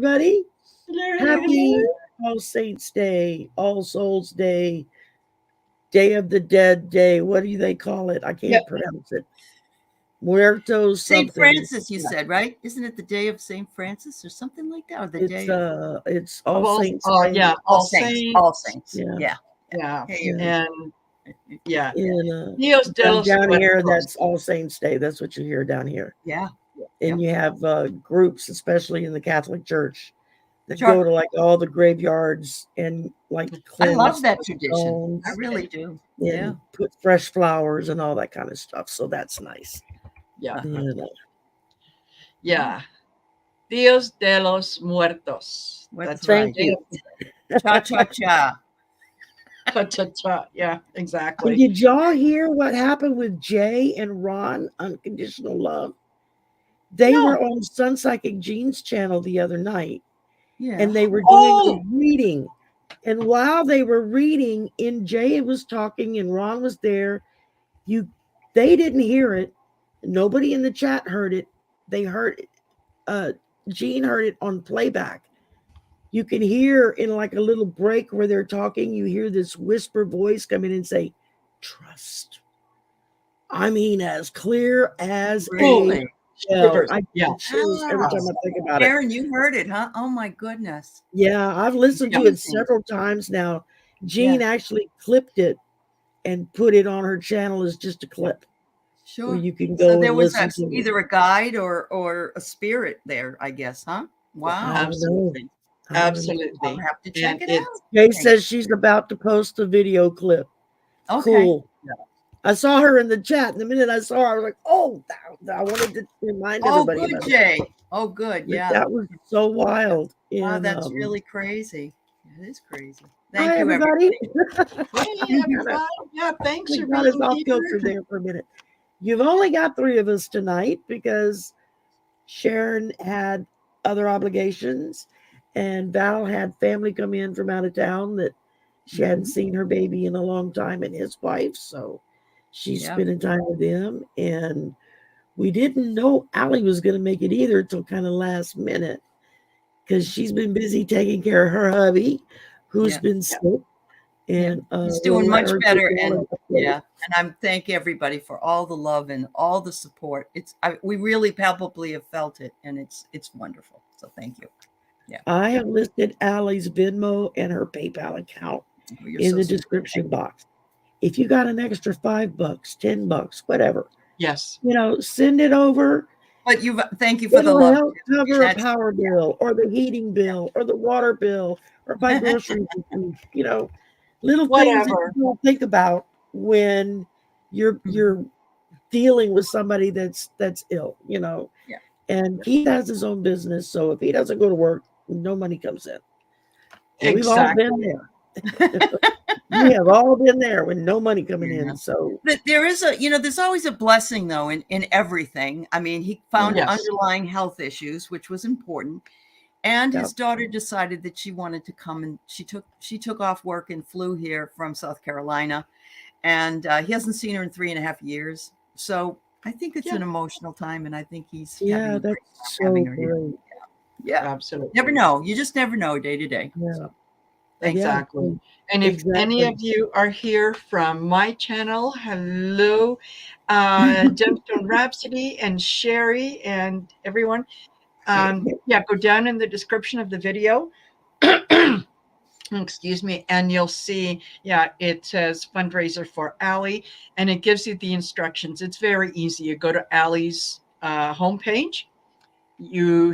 everybody. Happy Hello. All Saints Day, All Souls Day, Day of the Dead Day. What do they call it? I Yep. can't pronounce it. Muertos St. something. Francis, you said, right? Isn't it the day of St. Francis or something like that? Or the day It's All Saints Day. Yeah, All Saints. All Saints. Yeah. Yeah. Hey, And yeah. And, Dios de los down here, Muertos. that's All Saints Day. That's what you hear down here. yeah. And you have groups, especially in the Catholic Church, that Sure. go to like all the graveyards and like I cleanse love that the tradition. stones I really do. and Yeah. put fresh flowers and all that kind of stuff. So that's nice. Yeah. You know. Yeah. Dios de los Muertos. That's Thank right. you. Cha cha cha. Cha-cha-cha. Yeah, And exactly. did y'all hear what happened with Jay and Ron, Unconditional Love? They No. were on Sun Psychic Jean's channel the other night, Yeah. and they were doing Oh! a reading. And while they were reading, and Jay was talking and Ron was there, they didn't hear it. Nobody in the chat heard it. They heard it. Jean heard it on playback. You can hear in like a little break where they're talking, you hear this whisper voice come in and say, trust. I mean, as clear as Really? Shivers. I Yeah. get chills every time I think about it. Aaron, you heard it, huh? Oh my goodness. Yeah, I've listened to it Amazing. several times now. Jean actually clipped it and put it on her channel as just a clip. Sure. Where you can go So there and was listen to either a guide or a spirit there, I guess, huh? Wow. Absolutely. I'll Absolutely. I'll have to check And it out. Jay says she's about to post a video clip. Okay. Cool. I saw her in the chat. And the minute I saw her, I was like, oh, I wanted to remind Oh, everybody good, about Jay. Oh, good. it. Yeah. That was so wild. Wow, And, that's really crazy. It is crazy. hi, Thank you, everybody. Hey, everybody. Yeah, thanks We for got us being off here. kilter there for a minute. You've only got 3 of us tonight because Sharon had other obligations and Val had family come in from out of town that she hadn't seen her baby in a long time and his wife. So she's spending time with them. And we didn't know Allie was going to make it either till kind of last minute because she's been busy taking care of her hubby who's been sick. And he's doing much better. And and I thank everybody for all the love and all the support. We really palpably have felt it, and it's wonderful. So thank you. Yeah, I have listed Allie's Venmo and her PayPal account in the description box. If you got an extra $5, $10, whatever, send it over. But thank you for the It'll love. help cover a power bill or the heating bill or the water bill or buy groceries. Little things that you don't think about when you're dealing with somebody that's ill. Yeah. And he has his own business, so if he doesn't go to work, no money comes in. And we've all been there. We have all been there with no money coming in. So but there is there's always a blessing though in everything. I mean, he found underlying health issues, which was important. And his daughter decided that she wanted to come, and she took off work and flew here from South Carolina. And he hasn't seen her in 3.5 years. So I think it's an emotional time, and I think he's that's so great. Yeah, absolutely. Never know. You just never know day to day. Yeah. Exactly. And if any of you are here from my channel, hello, Gemstone Rhapsody and Sherry and everyone. Go down in the description of the video. Excuse me, and you'll see, it says Fundraiser for Aley, and it gives you the instructions. It's very easy. You go to Aley's homepage, you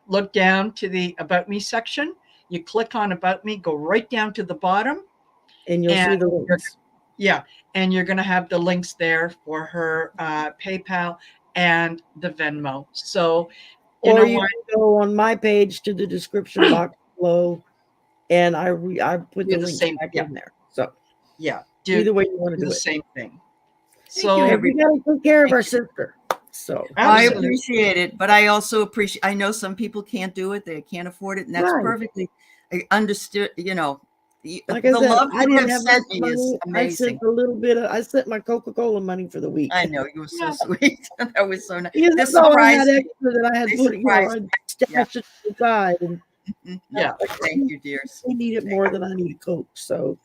look down to the About Me section, you click on About Me, go right down to the bottom, and you'll see the links. And you're going to have the links there for her PayPal and the Venmo. So, you can go on my page to the description box below, and I put the link back in there. So either way you want to do the it. same thing. So we got to take care of our sister. So I appreciate it, but I also appreciate. I know some people can't do it; they can't afford it, and that's perfectly understood. Like I said, I didn't have sent much me is money. amazing. I sent a little bit. I sent my Coca-Cola money for the week. I know, you were so sweet. That was so nice. That's all I had extra that I had put, I stashed it aside. And Yeah. Thank you, dears. They need it more than I need a Coke. So,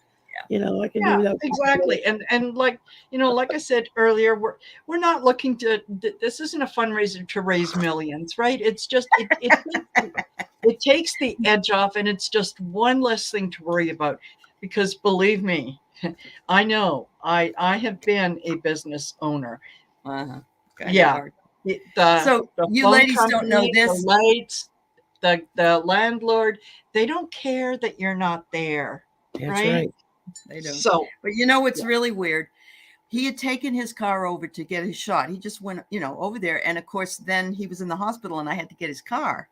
I can do that. Exactly. And like, like I said earlier, we're not looking to, this isn't a fundraiser to raise millions, right? It's just, it takes the edge off, and it's just one less thing to worry about, because believe me, I know I have been a business owner. Yeah. So the you phone ladies don't company, know this. the lights, the landlord, they don't care that you're not there. That's right. They don't. So, but what's really weird? He had taken his car over to get his shot. He just went, over there. And of course, then he was in the hospital and I had to get his car.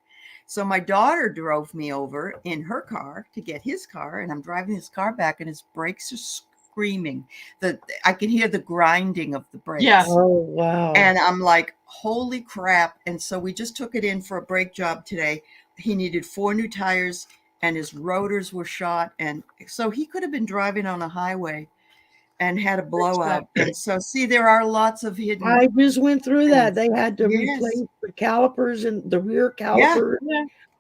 So my daughter drove me over in her car to get his car. And I'm driving his car back and his brakes are screaming. I can hear the grinding of the brakes. Yeah. Oh, wow. And I'm like, holy crap. And so we just took it in for a brake job today. He needed 4 new tires and his rotors were shot. And so he could have been driving on a highway and had a blowout. And so, see, there are lots of hidden. I just went through that. They had to replace the calipers and the rear calipers,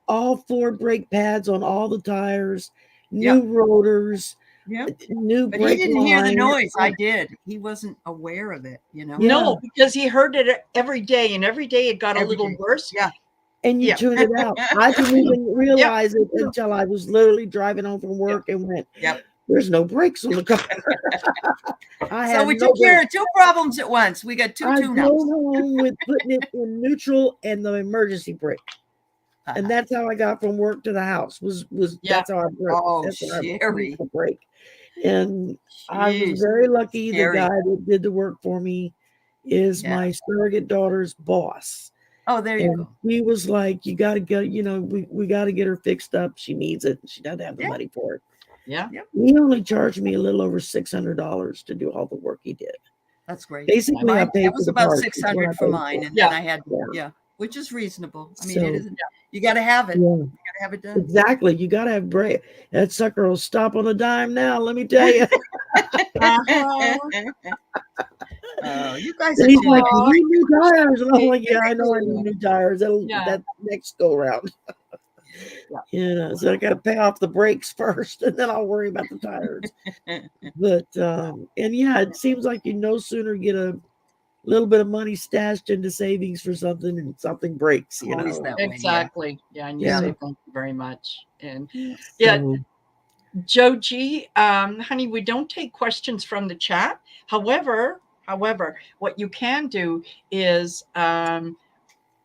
all 4 brake pads on all the tires, new rotors, new but brake he didn't hear the noise. lines. I did. He wasn't aware of it, No, because he heard it every day, and every day it got a little worse. Yeah. And you tune it out. I didn't even realize it until I was literally driving home from work and went, there's no brakes on the car. So we took care of 2 problems at once. We got 2 tune-ups. I drove home with putting it in neutral and the emergency brake. And that's how I got from work to the house. That's how I broke. Oh, that's how I Sherry. the brake. And I was very lucky. The guy that did the work for me is my surrogate daughter's boss. Oh, there you go. He was like, you got to go, we got to get her fixed up. She needs it. She doesn't have the money for it. Yeah. He only charged me a little over $600 to do all the work he did. That's great. Basically, I paid that was about $600 for mine, and then I had which is reasonable. I mean, it isn't. You got to have it. You got to have it done. Exactly. You got to have brake. That sucker will stop on a dime now. Let me tell you. Oh, you guys and are he's like, you need new tires, and I'm like, I know I need need new tires. That next go round. So I got to pay off the brakes first, and then I'll worry about the tires. But it seems like you no sooner get a little bit of money stashed into savings for something, and something breaks. Exactly. And you say thank you very much. And Joe G, honey, we don't take questions from the chat. However, what you can do is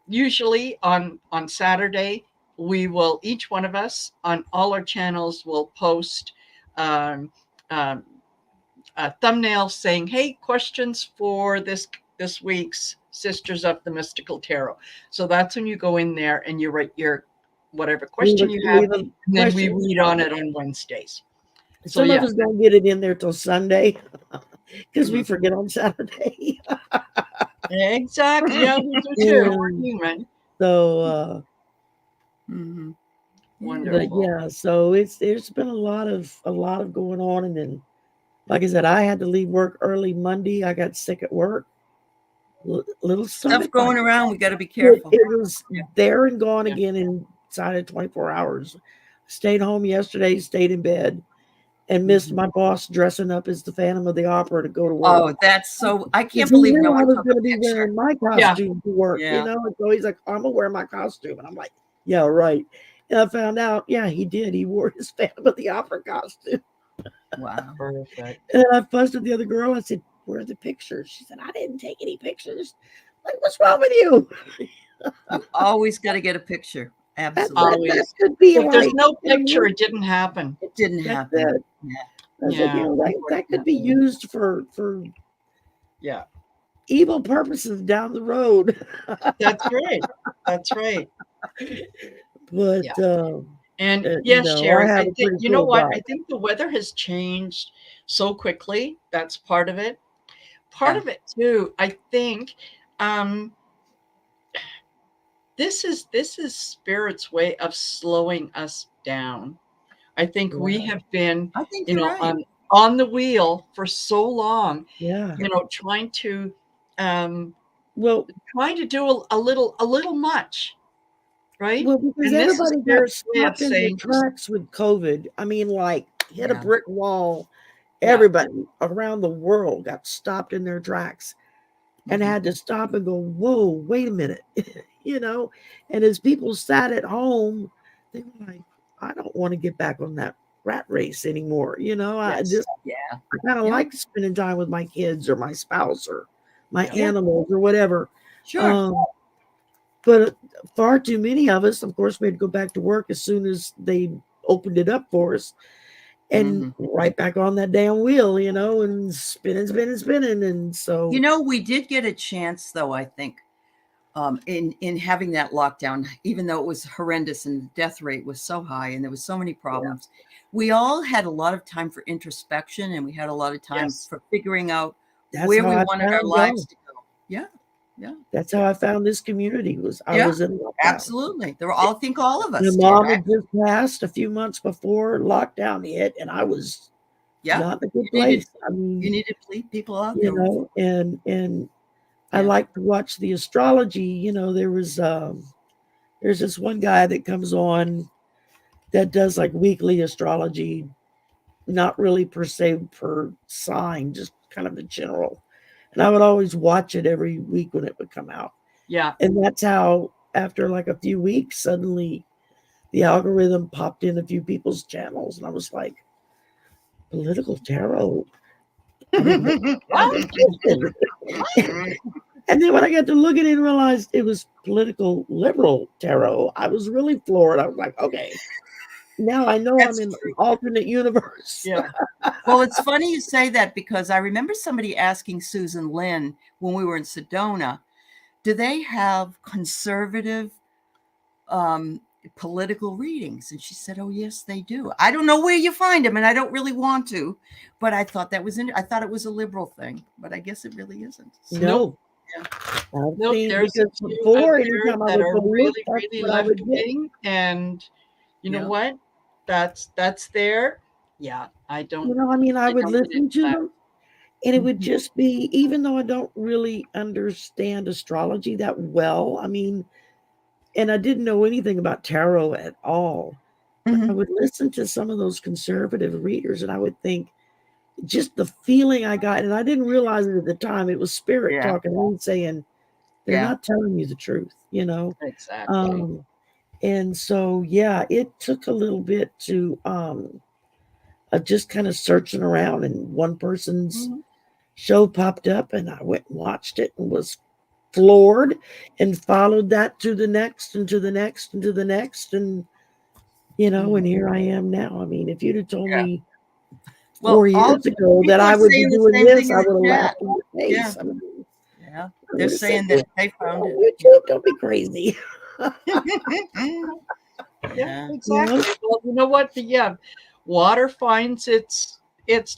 usually on Saturday, we will, each one of us on all our channels will post a thumbnail saying, hey, questions for this week's Sisters of the Mystical Tarot. So that's when you go in there and you write your whatever question you have, and then we read on it on Wednesdays. Some of us don't get it in there till Sunday because we forget on Saturday. Exactly. Yeah, we do too. We're human. So, wonderful. So there's been a lot of going on, and then, like I said, I had to leave work early Monday. I got sick at work. Little stuff going around. We got to be careful. It was there and gone again inside of 24 hours. Stayed home yesterday. Stayed in bed. And missed my boss dressing up as the Phantom of the Opera to go to work. Oh, that's so, I can't believe no one I was took going to a be picture. wearing my costume to work, And so he's like, I'm going to wear my costume. And I'm like, yeah, right. And I found out, he did. He wore his Phantom of the Opera costume. Wow. Perfect. And I fussed at the other girl. I said, where are the pictures? She said, I didn't take any pictures. Like, what's wrong with you? You always got to get a picture. Absolutely. That could be if there's no picture, it didn't happen. It didn't happen. That could be used for evil purposes down the road. That's right. That's right. But Sharon, I think you know what? I think the weather has changed so quickly. That's part of it. Part of it too, I think. This is Spirit's way of slowing us down. I think we have been, on the wheel for so long. Trying to do a little much. right? Well, because And this is everybody their got way of stopped in their saying, tracks with COVID. I mean, like hit a Yeah. brick wall. Yeah. Everybody around the world got stopped in their tracks and Mhm. had to stop and go, whoa, wait a minute. You know, and as people sat at home, they were like, I don't want to get back on that rat race anymore. You know, I yes, just, Yeah. I kind of Yeah. like spending time with my kids or my spouse or my Yeah. animals or whatever. Sure. But far too many of us, of course, we had to go back to work as soon as they opened it up for us and Mhm. right back on that damn wheel, you know, and spinning, spinning, spinning. And so, You know, we did get a chance, though, I think, in having that lockdown, even though it was horrendous and the death rate was so high and there was so many problems, we all had a lot of time for introspection, and we had a lot of time yes, for figuring out that's where how we I wanted our found lives y'all. to go. Yeah. Yeah. That's how I found this community was I Yeah. was in lockdown. Absolutely. There were all, I think all of My us did. mom had just passed a few months before lockdown hit, and I was Yeah. not in a good You needed, place. I mean, you needed people out you there. know, and I Yeah. like to watch the astrology. You know, there's this one guy that comes on that does like weekly astrology, not really per se per sign, just kind of the general. And I would always watch it every week when it would come out. yeah, And that's how, after like a few weeks, suddenly the algorithm popped in a few people's channels. And I was like, political tarot? I didn't know. I'm interested. And then when I got to look at it and realized it was political liberal tarot, I was really floored. I was like, okay, now I know That's I'm in true. an alternate universe. yeah. Well, it's funny you say that, because I remember somebody asking Susan Lynn when we were in Sedona, do they have conservative political readings? And she said, oh, yes, they do. I don't know where you find them, and I don't really want to, but I thought that was I thought it was a liberal thing, but I guess it really isn't. So, No. yeah. I've Nope, seen, there's a because few out before, there anytime I that would are go look, really, that's really what I left would get. wing, and you know Yeah. what? That's there. Yeah, I don't. You know, I mean, I would don't get listen into to that. them, and it would Mhm. just be, even though I don't really understand astrology that well, I mean, and I didn't know anything about tarot at all, but I Mhm. would listen to some of those conservative readers and I would think, just the feeling I got, and I didn't realize it at the time, it was spirit Yeah. talking to me saying, they're Yeah. not telling you the truth, you know? Exactly. And so, yeah, it took a little bit to just kind of searching around, and one person's Mhm. show popped up, and I went and watched it and was floored, and followed that to the next and to the next and to the next, and you know, Mhm. and here I am now. I mean, if you'd have told Yeah. me Well, 4 all years ago that people I are would be saying the doing same thing this, in I the would have chat. laughed in your Yeah. face. I mean, Yeah. I They're would have said, saying that they "You're found on it. YouTube, don't be crazy." Yeah, Yeah. You know? exactly. Well, you know what? Yeah, water finds its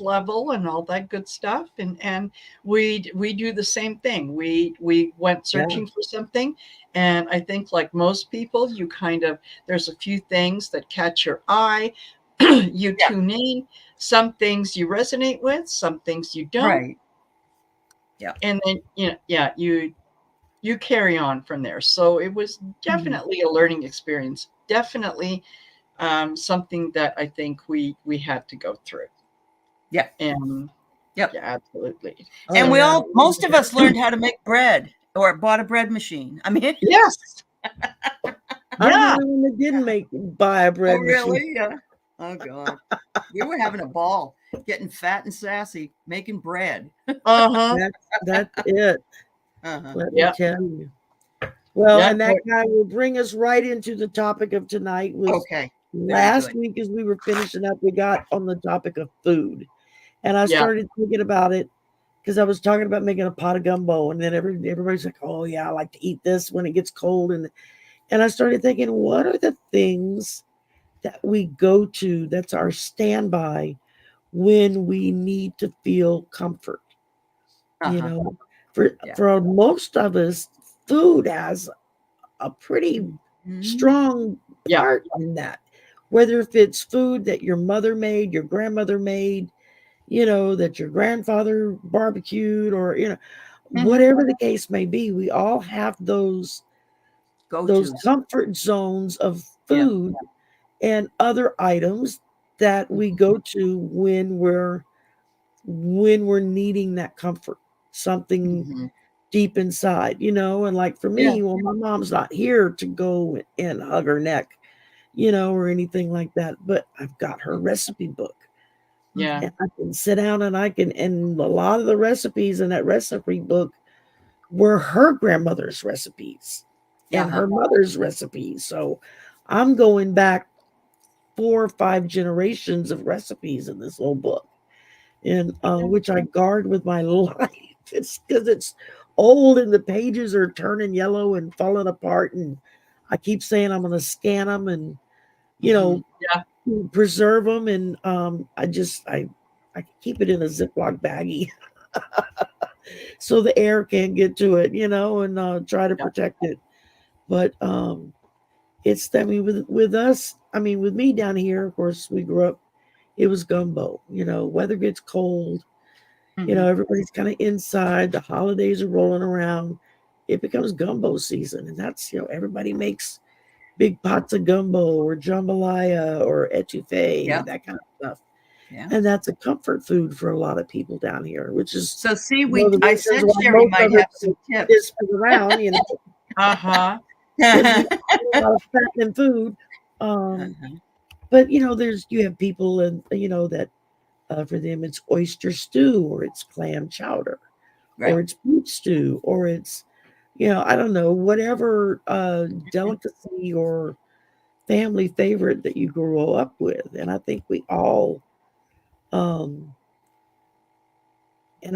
level and all that good stuff, and we do the same thing. We went Yeah. searching for something, and I think like most people, you kind of there's a few things that catch your eye. You Yeah. tune in. Some things you resonate with, some things you don't, Right. Yeah. and then yeah, you carry on from there. So it was Mhm. definitely a learning experience. Definitely something that I think we had to go through. Yeah. And Yep. yeah, absolutely. And Oh we yeah. all, most of us learned how to make bread or bought a bread machine. I mean, Yes. I'm the Yeah. only one that didn't buy a bread oh, machine. really? Yeah. Oh, God. We were having a ball, getting fat and sassy, making bread. Uh-huh. That's it. Uh-huh. Let me Yeah. tell you. Well, Yeah. and that guy will bring us right into the topic of tonight. Was Okay. Very last good. week, as we were finishing up, we got on the topic of food, and I Yeah. started thinking about it because I was talking about making a pot of gumbo, and then everybody's like, "Oh yeah, I like to eat this when it gets cold," and I started thinking, what are the things that we go to that's our standby when we need to feel comfort? You Uh-huh. know, Yeah. for most of us, food has a pretty Mhm. strong Yeah. part in that. Whether if it's food that your mother made, your grandmother made, you know, that your grandfather barbecued, or, you know, Mhm. whatever the case may be, we all have those those Go-tos. comfort zones of Yeah. food and other items that we go to when we're needing that comfort, something Mm-hmm. deep inside, and like for Yeah. me, well, my mom's not here to go and hug her neck, or anything like that, but I've got her recipe book. Yeah. And I can sit down and and a lot of the recipes in that recipe book were her grandmother's recipes and her mother's recipes. So I'm going back 4 or 5 generations of recipes in this little book, and which I guard with my life. It's because it's old and the pages are turning yellow and falling apart, and I keep saying I'm going to scan them and Yeah. preserve them, and I keep it in a Ziploc baggie so the air can't get to it, and try to protect it. But it's, I mean, with us, I mean, with me down here, of course, we grew up. It was gumbo. Weather gets cold. Everybody's kind of inside. The holidays are rolling around. It becomes gumbo season, and that's everybody makes big pots of gumbo or jambalaya or etouffee, that kind of stuff. Yeah. And that's a comfort food for a lot of people down here, which is so. See, I said Sherry might have some tips. is around, Uh-huh. because a lot of fattening food. But you have people, and that for them it's oyster stew, or it's clam chowder, Right. or it's beef stew, or it's I don't know, whatever delicacy or family favorite that you grow up with. And I think we all and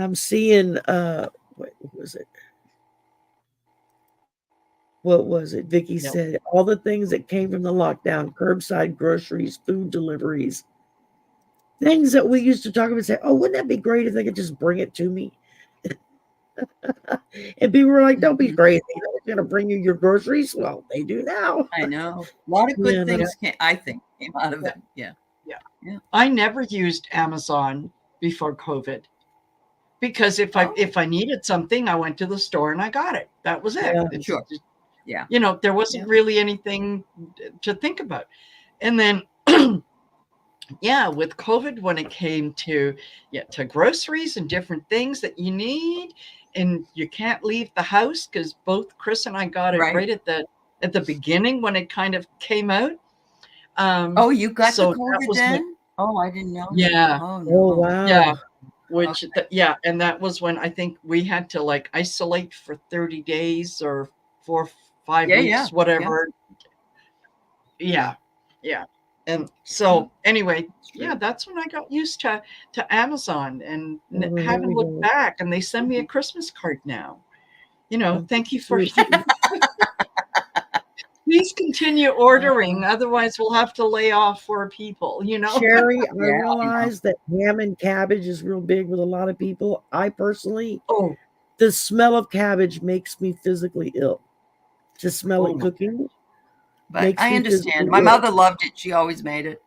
I'm seeing what was it? What was it? Vicky said all the things that came from the lockdown: curbside groceries, food deliveries, things that we used to talk about and say, oh, wouldn't that be great if they could just bring it to me? And people were like, don't be crazy. They're going to bring you your groceries. Well, they do now. I know. A lot of good things came out of it. Yeah. I never used Amazon before COVID, because if I needed something, I went to the store and I got it. That was it. Yeah, It's sure. Just, Yeah. There wasn't really anything to think about. And then with COVID, when it came to groceries and different things that you need, and you can't leave the house, because both Chris and I got it right at the beginning when it kind of came out. You got the COVID then? I didn't know. Yeah. Oh, no. Oh, wow. Yeah. Which and that was when I think we had to isolate for 30 days or 4 or 5 weeks, whatever. Yeah. And so anyway, that's when I got used to Amazon, and haven't looked back. And they send me a Christmas card now. Thank you for please continue ordering, otherwise we'll have to lay off 4 people, Sherry, I realize that ham and cabbage is real big with a lot of people. I personally, the smell of cabbage makes me physically ill. To smell it cooking. But I understand. My mother loved it. She always made it.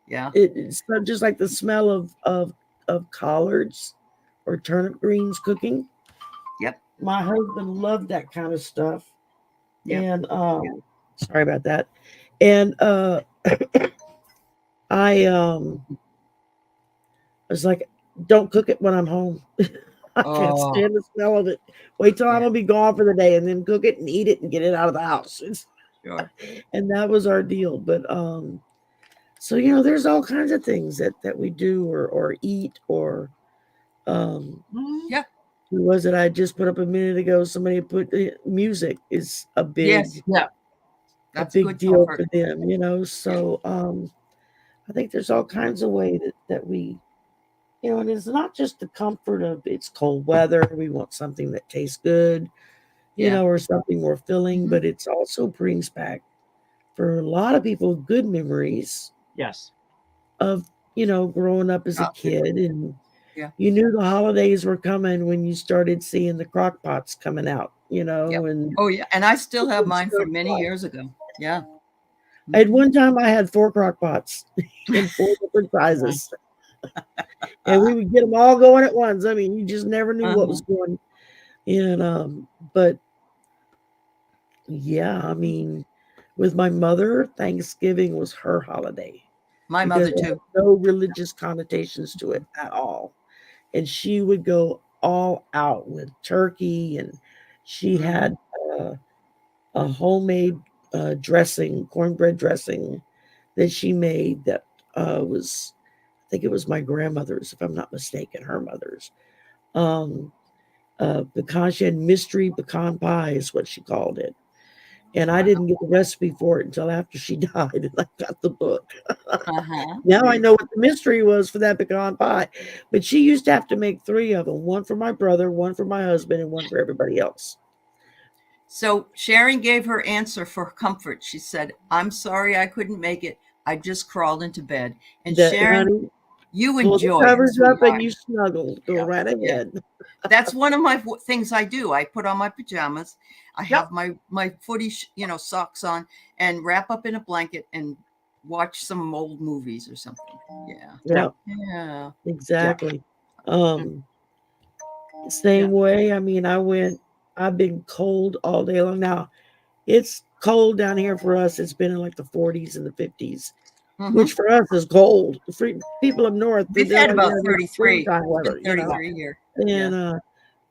Yeah. It's just like the smell of collards or turnip greens cooking. Yep. My husband loved that kind of stuff. And sorry about that. And I was like, don't cook it when I'm home. I can't stand the smell of it. Wait till I'm gonna be gone for the day, and then cook it and eat it and get it out of the house. And that was our deal. But so there's all kinds of things that we do or eat, or who was it I just put up a minute ago? Somebody put music is a big that's a big deal for them, so I think there's all kinds of ways that we and it's not just the comfort of it's cold weather, we want something that tastes good, or something more filling, but it's also brings back for a lot of people good memories of growing up as a kid, and you knew the holidays were coming when you started seeing the crock pots coming out, and and I still have mine from many years ago. At one time I had 4 crock pots in 4 different sizes. And we would get them all going at once. I mean, you just never knew what was going. And but Yeah, I mean, with my mother, Thanksgiving was her holiday My because mother it had too. no religious connotations to it at all. And she would go all out with turkey, and she had uh, a homemade dressing, cornbread dressing that she made that was, I think it was my grandmother's, if I'm not mistaken, her mother's. Um, Pecan, she had mystery pecan pie, is what she called it. And I didn't get the recipe for it until after she died, and I got the book. Uh-huh. Now I know what the mystery was for that pecan pie. But she used to have to make three of them, one for my brother, one for my husband, and one for everybody else. So Sharon gave her answer for comfort. She said, "I'm sorry I couldn't make it. I just crawled into bed." And That, Sharon, honey, you pull the enjoy it, covers up and sweetheart. you snuggled. Go Yeah, right yeah. ahead. That's one of my things I do. I put on my pajamas. I have my footy, socks on, and wrap up in a blanket and watch some old movies or something. Yeah, Yeah, yeah, exactly. mm, Same yeah. way. I mean, I've been cold all day long. Now, it's cold down here for us. It's been in like the 40s and the 50s, hmm which for us is cold. For people up north, We've they're had like, about yeah, this is 33. springtime It's been weather. 33 here. Yeah. And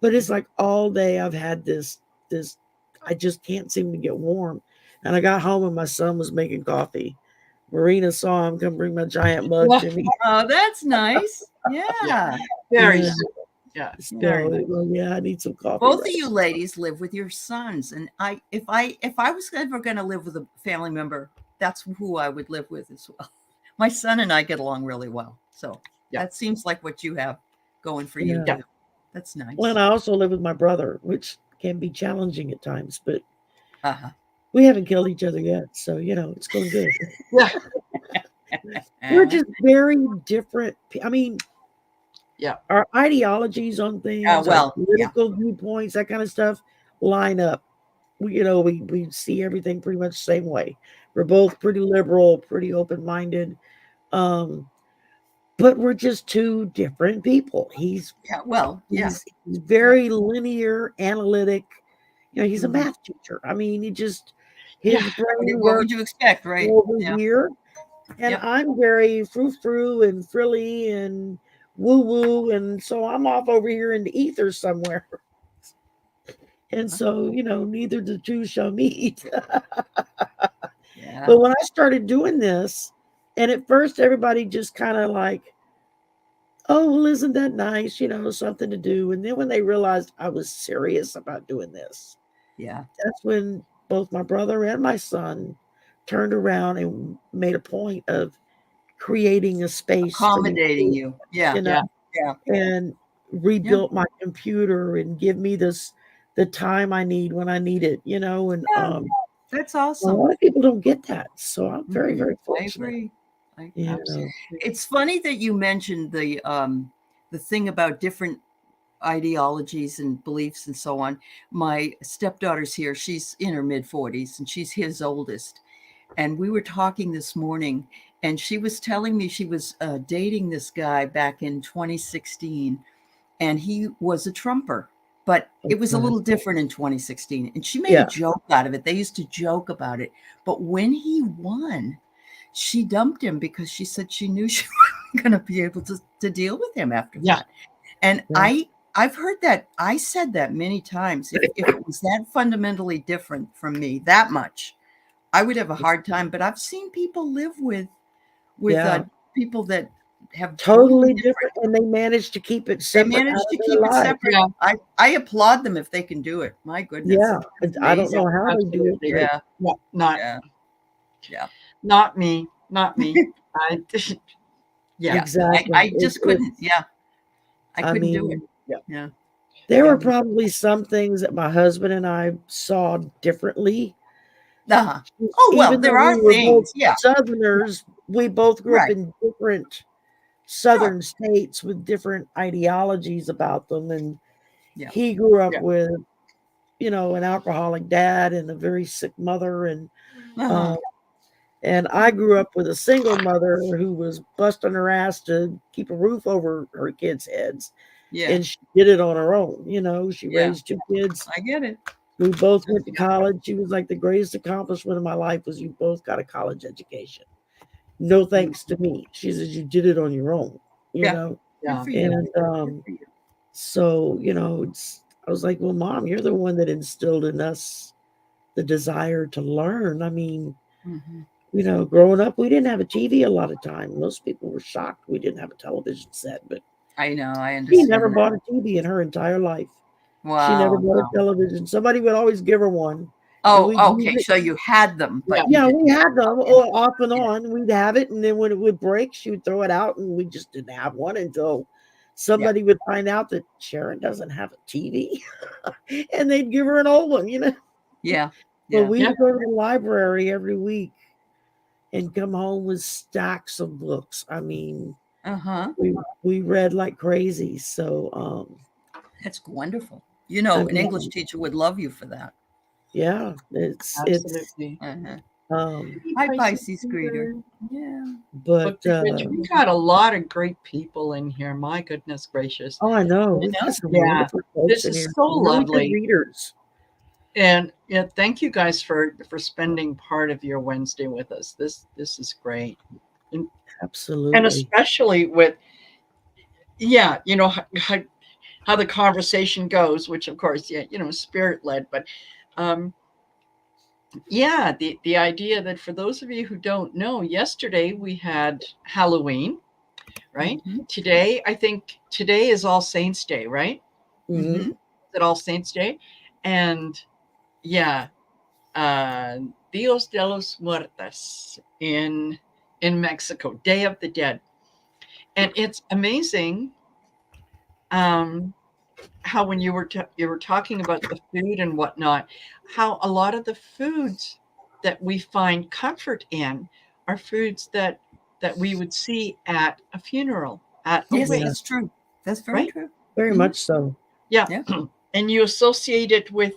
but it's like all day I've had this I just can't seem to get warm. And I got home and my son was making coffee. Marina saw him come bring my giant mug to me. Oh, that's nice. Yeah. Yeah. Very And nice. Yeah. Very so, nice. well, yeah, I need some coffee Both right of you ladies live with your sons, and if I was ever going to live with a family member, that's who I would live with as well. My son and I get along really well, so that seems like what you have going for you. Yeah. Too. That's nice. Well, and I also live with my brother, which can be challenging at times, but Uh-huh. we haven't killed each other yet. So, it's going good. Yeah. We're just very different. I mean, Yeah. our ideologies on things, our Well, yeah. political viewpoints, that kind of stuff line up. We see everything pretty much the same way. We're both pretty liberal, pretty open minded. Um, but we're just two different people. He's Yeah. Well, yeah. he's very linear, analytic. He's a Mhm. math teacher. I mean, his brain What works would you expect, right? over Yeah. here. And Yep. I'm very frou-frou and frilly and woo-woo. And so I'm off over here in the ether somewhere. And so, neither the two shall meet. Yeah. But when I started doing this, and at first everybody just kind of like, oh, well, isn't that nice? Something to do. And then when they realized I was serious about doing this, Yeah. that's when both my brother and my son turned around and made a point of creating a space for me, Accommodating you. Yeah. Yeah. Yeah. and Yeah. rebuilt my computer and give me the time I need when I need it, and Yeah. That's a awesome. lot of people don't get that. So I'm very, Mhm. very I fortunate. agree. You Absolutely. know. It's funny that you mentioned the thing about different ideologies and beliefs and so on. My stepdaughter's here. She's in her mid-40s and she's his oldest. And we were talking this morning, and she was telling me she was dating this guy back in 2016, and he was a Trumper. But it was a little different in 2016. And she made a joke out of it. They used to joke about it. But when he won, she dumped him because she said she knew she wasn't going to be able to deal with him after that. And I've heard that. I said that many times. If it was that fundamentally different from me, that much, I would have a hard time. But I've seen people live with people that have totally different, and they managed to keep it They separate out managed of to their keep it lives. separate. Yeah. I applaud them if they can do it. My goodness. Yeah, It's I don't amazing. know how they do it. Absolutely. Yeah. Yeah. Not me. Not me. Yeah. Exactly. I just couldn't. Yeah. I couldn't do it. Yeah. There were probably some things that my husband and I saw differently. Oh, well, Even there though are we were both things. Yeah. Southerners, we both grew up Right. in different Southern states with different ideologies about them. And he grew up with, an alcoholic dad and a very sick mother. And I grew up with a single mother who was busting her ass to keep a roof over her kids' heads. Yeah. And she did it on her own. She Yeah. raised two kids I get it. We both went to college. She was like, the greatest accomplishment of my life was you both got a college education. No thanks to me. She says, you did it on your own, you know? Yeah. And so, I was like, well, Mom, you're the one that instilled in us the desire to learn. I mean, growing up, we didn't have a TV a lot of time. Most people were shocked we didn't have a television set, but I know, I understand. she never bought a TV in her entire life. Wow. She never bought a television. Somebody would always give her one. Oh, okay. So you had them, but yeah, we had them off and on. We'd have it, and then when it would break, she would throw it out, and we just didn't have one until somebody would find out that Sharon doesn't have a TV, and they'd give her an old one, Yeah. But we would go to the library every week and come home with stacks of books. I mean, we read like crazy. So that's wonderful. An English teacher would love you for that. Yeah, absolutely. Hi, Pisces Greeter. Yeah, but we got a lot of great people in here. My goodness gracious! Oh, I know. This is so lovely. Readers. And thank you guys for spending part of your Wednesday with us. This is great. And, absolutely. And especially with, how the conversation goes, which of course, spirit led, but the idea that for those of you who don't know, yesterday we had Halloween, right? Today, I think today is All Saints Day, right? Is it All Saints Day? And Dios de los Muertos in Mexico, Day of the Dead. And it's amazing how when you were talking about the food and whatnot, how a lot of the foods that we find comfort in are foods that we would see at a funeral, at a wake. That's true. That's very true. Very much so. Yeah. And you associate it with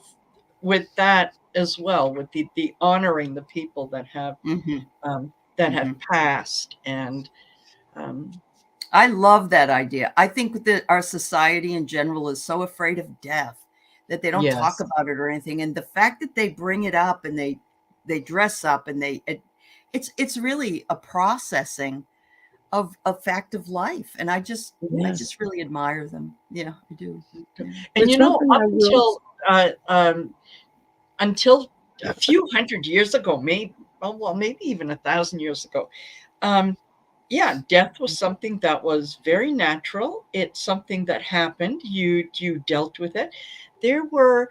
that as well, with the honoring the people that have have passed. And I love that idea. I think that our society in general is so afraid of death that they don't talk about it or anything. And the fact that they bring it up and they dress up and it's really a processing of a fact of life. And I just really admire them. Yeah, I do. And until a few hundred years ago, maybe even 1,000 years ago, death was something that was very natural. It's something that happened. You dealt with it. There were,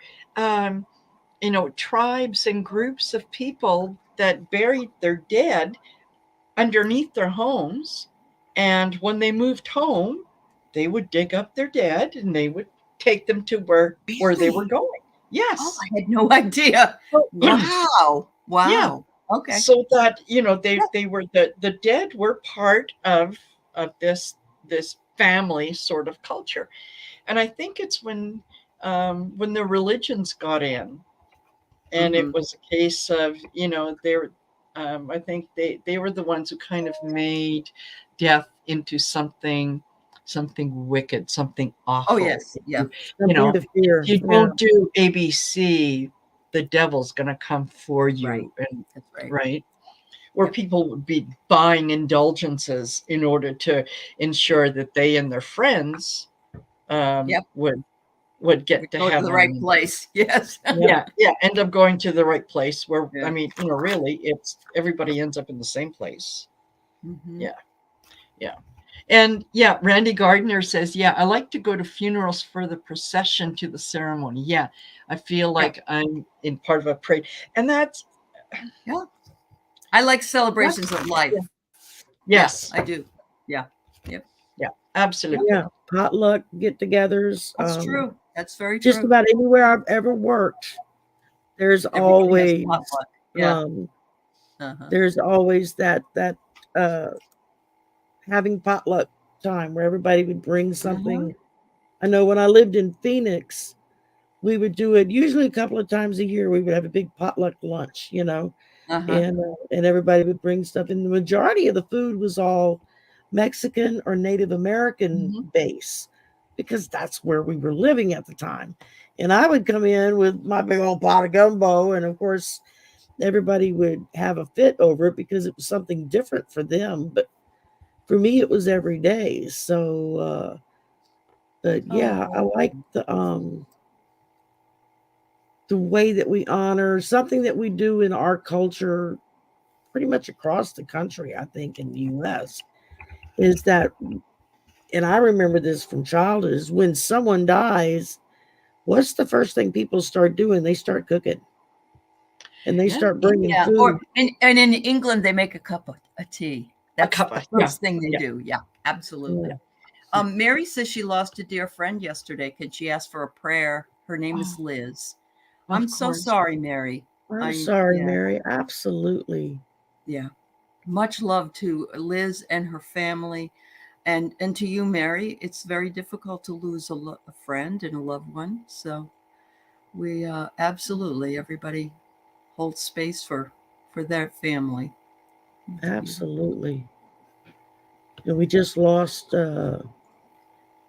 tribes and groups of people that buried their dead underneath their homes. And when they moved home, they would dig up their dead and they would take them to where they were going. Yes. Oh, I had no idea. Wow. Yeah. Okay. So that, they were the dead were part of this family sort of culture. And I think it's when the religions got in, and it was a case of, I think they were the ones who kind of made death into something wicked, something awful. Oh yes, yeah. If you don't do ABC, the devil's going to come for you. Right. And that's right. Where people would be buying indulgences in order to ensure that they and their friends would get to heaven. To the right place. Yes. End up going to the right place where, I mean, really, it's everybody ends up in the same place. Yeah. And Randy Gardner says, I like to go to funerals for the procession to the ceremony. Yeah, I feel like I'm in part of a parade. And that's, I like celebrations of life. Yes, I do. Yeah. Absolutely. Yeah, potluck get-togethers. That's true. That's very true. Just about anywhere I've ever worked, there's always there's always that having potluck time where everybody would bring something. I know when I lived in Phoenix, we would do it usually a couple of times a year. We would have a big potluck lunch, and everybody would bring stuff. And the majority of the food was all Mexican or Native American base, because that's where we were living at the time. And I would come in with my big old pot of gumbo, and of course, everybody would have a fit over it because it was something different for them. But for me, it was every day. So, but yeah, I like the way that we honor something that we do in our culture, pretty much across the country. I think in the U.S. is that, and I remember this from childhood, is when someone dies, what's the first thing people start doing? They start cooking. And they start bringing food. Or, and in England, they make a cup of tea. That's the first thing they do. Yeah, absolutely. Yeah. Mary says she lost a dear friend yesterday. Could she ask for a prayer? Her name is Liz. I'm so sorry, Mary. I'm sorry, Mary. Absolutely. Yeah. Much love to Liz and her family. And to you, Mary. It's very difficult to lose a friend and a loved one. So we absolutely, everybody hold space for their family. Absolutely. And we just lost one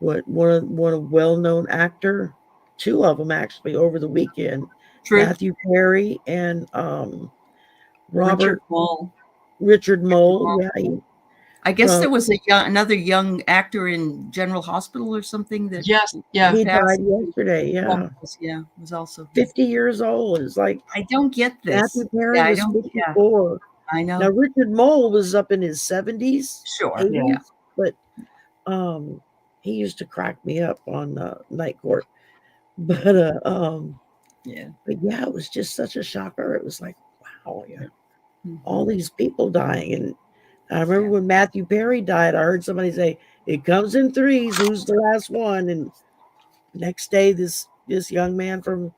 a well-known actor, two of them actually over the weekend. True. Matthew Perry and Richard Mole. Yeah. I guess there was another young actor in General Hospital or something that he died yesterday. Yeah, it was also 50 years old. It's like I don't get this. Matthew Perry was 54. I know. Now Richard Mole was up in his 70s, sure, 80s, but he used to crack me up on Night Court. But but yeah, it was just such a shocker. It was like, wow, all these people dying. And I remember when Matthew Perry died, I heard somebody say, "It comes in threes. Who's the last one?" And next day, this young man from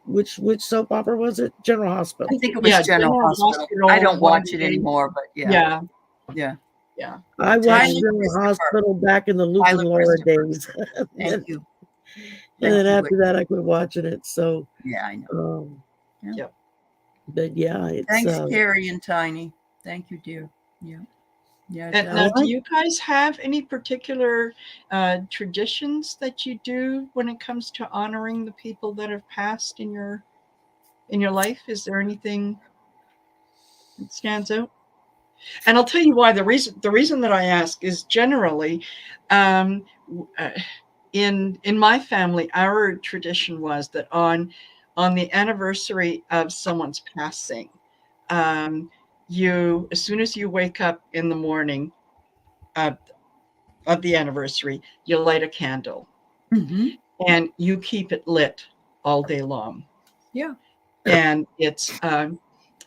which soap opera was it? General Hospital. I think it was General Hospital. I don't watch it anymore, but yeah. I watched General Hospital back in the Luke and Laura days. Thank you. And then after that, I quit watching it. So I know. But yeah, it's thanks, Carrie and Tiny. Thank you, dear. Yeah. And now, do you guys have any particular traditions that you do when it comes to honoring the people that have passed in your life? Is there anything that stands out? And I'll tell you why. The reason that I ask is generally, in my family, our tradition was that on the anniversary of someone's passing, you, as soon as you wake up in the morning of the anniversary, you light a candle, and you keep it lit all day long. Yeah. And it's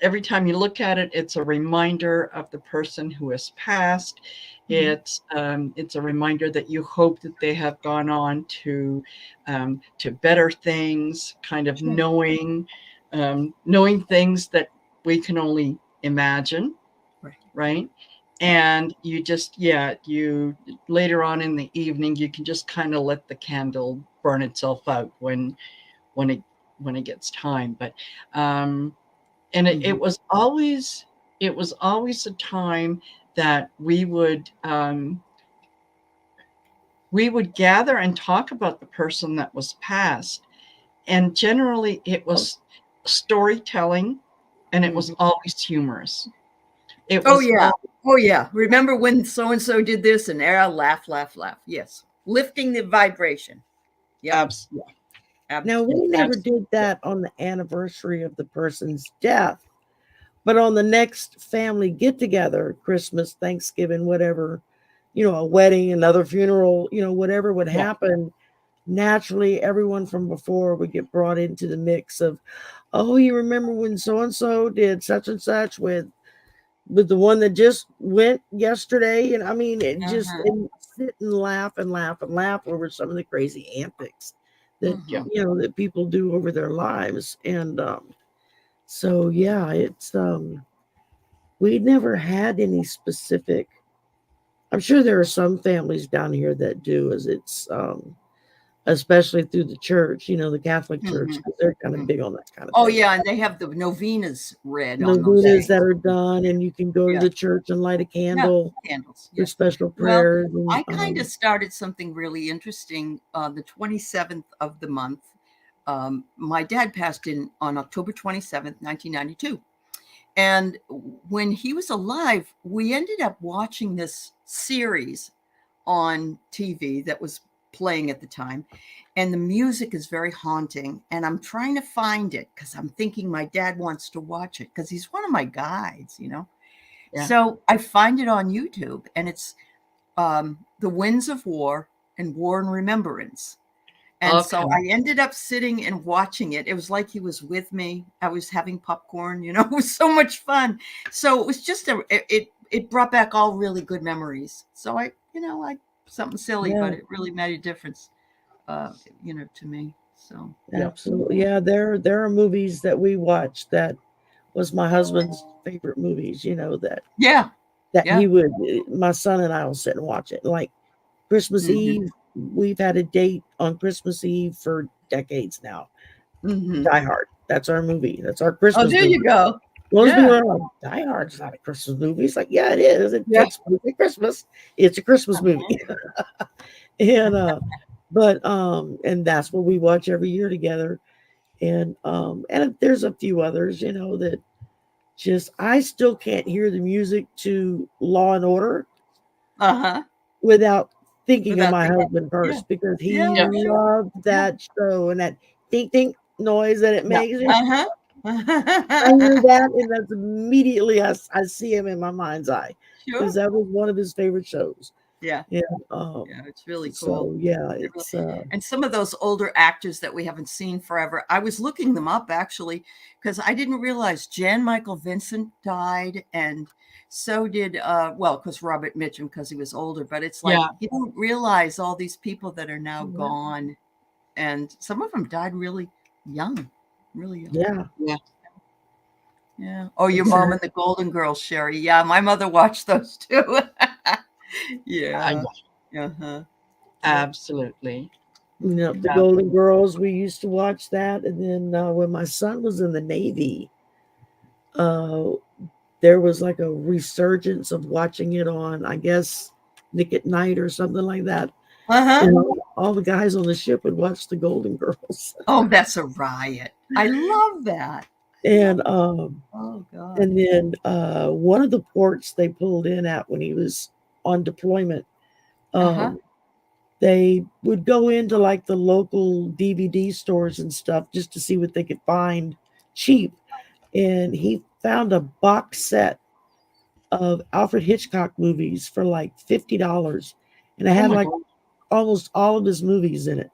every time you look at it, it's a reminder of the person who has passed. It's a reminder that you hope that they have gone on to better things, kind of knowing things that we can only imagine, right? And you just you later on in the evening, you can just kind of let the candle burn itself out when it gets time. But and it was always a time that we would gather and talk about the person that was passed, and generally it was storytelling, and it was always humorous. It was Remember when so and so did this, and laugh. Yes, lifting the vibration. Absolutely. Now, we never did that on the anniversary of the person's death, but on the next family get-together, Christmas, Thanksgiving, whatever, a wedding, another funeral, whatever would happen, naturally, everyone from before would get brought into the mix of, oh, you remember when so-and-so did such and such with the one that just went yesterday? And I mean, it just and sit and laugh over some of the crazy antics that that people do over their lives. And so it's we never had any specific. I'm sure there are some families down here that do, as it's especially through the church, the Catholic Church, Mhm. because they're kind of Mhm. big on that kind of Oh thing. yeah, and they have the novenas read on those Novenas days. that are done, and you can go to Yeah. the church and light a Yeah, candle candles. for Yeah. special Well, prayers. I And kind of started something really interesting the 27th of the month. My dad passed in on October 27th, 1992. And when he was alive, we ended up watching this series on TV that was playing at the time. And the music is very haunting. And I'm trying to find it because I'm thinking my dad wants to watch it because he's one of my guides, Yeah. So I find it on YouTube, and it's The Winds of War and War and Remembrance. And so Okay. I ended up sitting and watching it. It was like he was with me. I was having popcorn, it was so much fun. So it was just it brought back all really good memories. So I something silly, yeah, but it really made a difference, to me. So absolutely. Yeah, there are movies that we watched that was my husband's favorite movies. yeah, That yeah. he would, my son and I will sit and watch it. Like Christmas Mm-hmm. Eve, we've had a date on Christmas Eve for decades now. Mm-hmm. Die Hard. That's our movie. That's our Oh, Christmas there movie. you go. Most Yeah, people are like, Die Hard's not a Christmas movie. It's like, yeah, it is. It yeah. takes place at Christmas. It's a Christmas movie. and and that's what we watch every year together. And there's a few others, that just I still can't hear the music to Law and Order Uh-huh. without thinking of Without my thinking. husband Yeah. first because he Yeah, Yeah. sure. loved Yeah. that show and that ding ding noise that it Yeah. makes. Uh-huh. I hear that, and that's immediately I see him in my mind's eye Sure. because that was one of his favorite shows. Yeah. And Yeah, it's really cool. so yeah, It really- it's And some of those older actors that we haven't seen forever, I was looking them up actually, because I didn't realize Jan Michael Vincent died, and so did because Robert Mitchum, because he was older, but it's like Yeah. you don't realize all these people that are now yeah, gone, and some of them died really young, really young. yeah. Yeah. Yeah. Oh, Your It's Mom and the Golden Girls, Sherry. Yeah, my mother watched those too. I Yeah. know. Uh-huh. Absolutely. the Yeah. Golden Girls. We used to watch that, and then when my son was in the Navy, uh, there was like a resurgence of watching it on, I guess, Nick at Night or something like that. Uh-huh. And all the guys on the ship would watch the Golden Girls. Oh, that's a riot. I love that. and Oh God. and then one of the ports they pulled in at when he was on deployment, Uh-huh. they would go into like the local DVD stores and stuff just to see what they could find cheap. And he found a box set of Alfred Hitchcock movies for like $50. And it Oh had my like God. almost all of his movies in it.